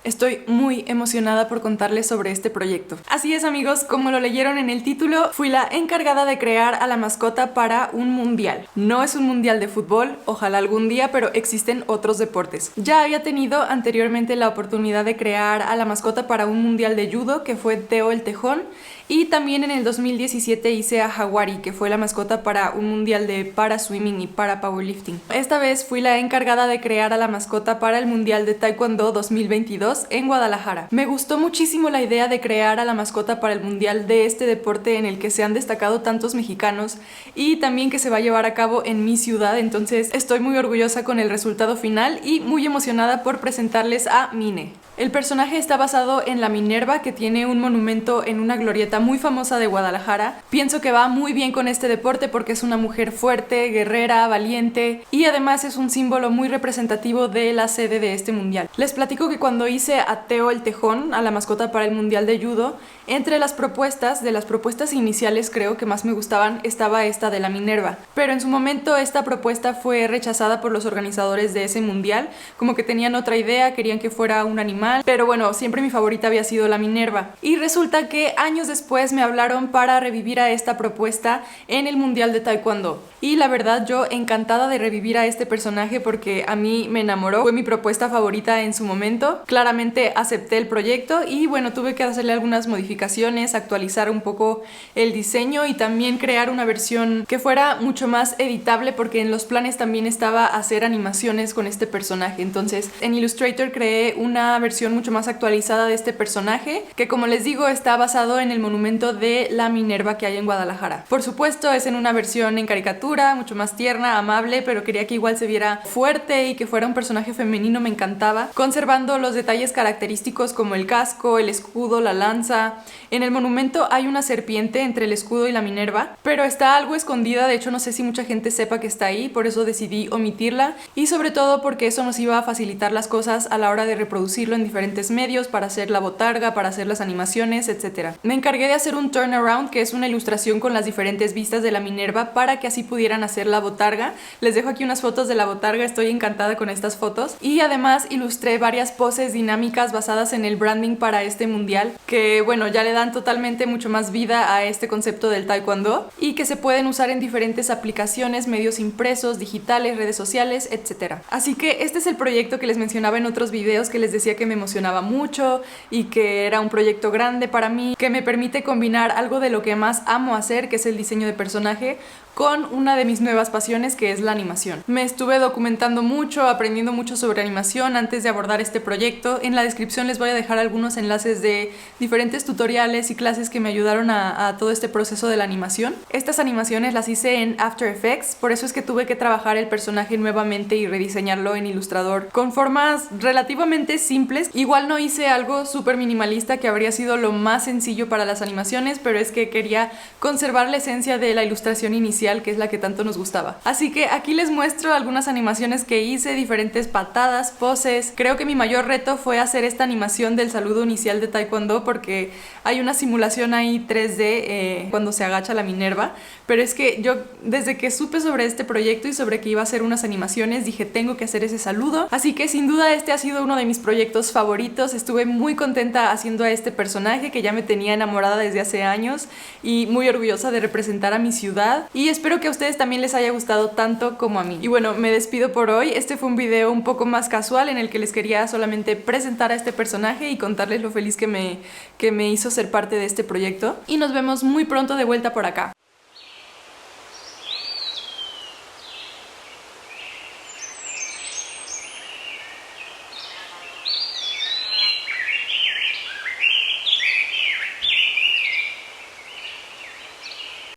Estoy muy emocionada por contarles sobre este proyecto. Así es, amigos, como lo leyeron en el título, fui la encargada de crear a la mascota para un mundial. No es un mundial de fútbol, ojalá algún día, pero existen otros deportes. Ya había tenido anteriormente la oportunidad de crear a la mascota para un mundial de judo, que fue Teo el Tejón, y también en el 2017 hice a Hawari, que fue la mascota para un mundial de para swimming y para powerlifting. Esta vez fui la encargada de crear a la mascota para el mundial de Taekwondo 2022 en Guadalajara. Me gustó muchísimo la idea de crear a la mascota para el mundial de este deporte en el que se han destacado tantos mexicanos y también que se va a llevar a cabo en mi ciudad, entonces estoy muy orgullosa con el resultado final y muy emocionada por presentarles a Mine. El personaje está basado en la Minerva, que tiene un monumento en una glorieta muy famosa de Guadalajara. Pienso que va muy bien con este deporte porque es una mujer fuerte, guerrera, valiente y además es un símbolo muy representativo de la sede de este mundial. Les platico que cuando hice a Teo el Tejón, a la mascota para el mundial de judo, entre las propuestas iniciales creo que más me gustaban estaba esta de la Minerva, pero en su momento esta propuesta fue rechazada por los organizadores de ese mundial, como que tenían otra idea, querían que fuera un animal, pero bueno, siempre mi favorita había sido la Minerva. Y resulta que años después me hablaron para revivir a esta propuesta en el Mundial de Taekwondo. Y la verdad, yo encantada de revivir a este personaje porque a mí me enamoró, fue mi propuesta favorita en su momento. Claramente acepté el proyecto y bueno, tuve que hacerle algunas modificaciones, actualizar un poco el diseño y también crear una versión que fuera mucho más editable, porque en los planes también estaba hacer animaciones con este personaje. Entonces en Illustrator creé una versión mucho más actualizada de este personaje, que como les digo está basado en el monumento de la Minerva que hay en Guadalajara. Por supuesto es en una versión en caricatura, mucho más tierna, amable, pero quería que igual se viera fuerte y que fuera un personaje femenino, me encantaba, conservando los detalles característicos como el casco, el escudo, la lanza. En el monumento hay una serpiente entre el escudo y la Minerva, pero está algo escondida, de hecho no sé si mucha gente sepa que está ahí, por eso decidí omitirla y sobre todo porque eso nos iba a facilitar las cosas a la hora de reproducirlo en diferentes medios para hacer la botarga, para hacer las animaciones, etc. Me encargué de hacer un turnaround, que es una ilustración con las diferentes vistas de la Minerva para que así pudieran hacer la botarga. Les dejo aquí unas fotos de la botarga, estoy encantada con estas fotos. Y además ilustré varias poses dinámicas basadas en el branding para este mundial, que bueno, ya le dan totalmente mucho más vida a este concepto del taekwondo y que se pueden usar en diferentes aplicaciones, medios impresos, digitales, redes sociales, etc. Así que este es el proyecto que les mencionaba en otros videos, que les decía que me emocionaba mucho y que era un proyecto grande para mí, que me permite combinar algo de lo que más amo hacer, que es el diseño de personaje, con una de mis nuevas pasiones, que es la animación. Me estuve documentando mucho, aprendiendo mucho sobre animación antes de abordar este proyecto. En la descripción les voy a dejar algunos enlaces de diferentes tutoriales y clases que me ayudaron a todo este proceso de la animación. Estas animaciones las hice en After Effects, por eso es que tuve que trabajar el personaje nuevamente y rediseñarlo en Illustrator con formas relativamente simples. Igual no hice algo súper minimalista, que habría sido lo más sencillo para las animaciones, pero es que quería conservar la esencia de la ilustración inicial, que es la que tanto nos gustaba. Así que aquí les muestro algunas animaciones que hice, diferentes patadas, poses. Creo que mi mayor reto fue hacer esta animación del saludo inicial de Taekwondo, porque hay una simulación ahí 3D cuando se agacha la Minerva, pero es que yo desde que supe sobre este proyecto y sobre que iba a hacer unas animaciones dije tengo que hacer ese saludo, así que sin duda este ha sido uno de mis proyectos favoritos. Estuve muy contenta haciendo a este personaje que ya me tenía enamorada desde hace años y muy orgullosa de representar a mi ciudad, y espero que a ustedes también les haya gustado tanto como a mí. Y bueno, me despido por hoy. Este fue un video un poco más casual en el que les quería solamente presentar a este personaje y contarles lo feliz que me hizo ser parte de este proyecto, y nos vemos muy pronto de vuelta por acá.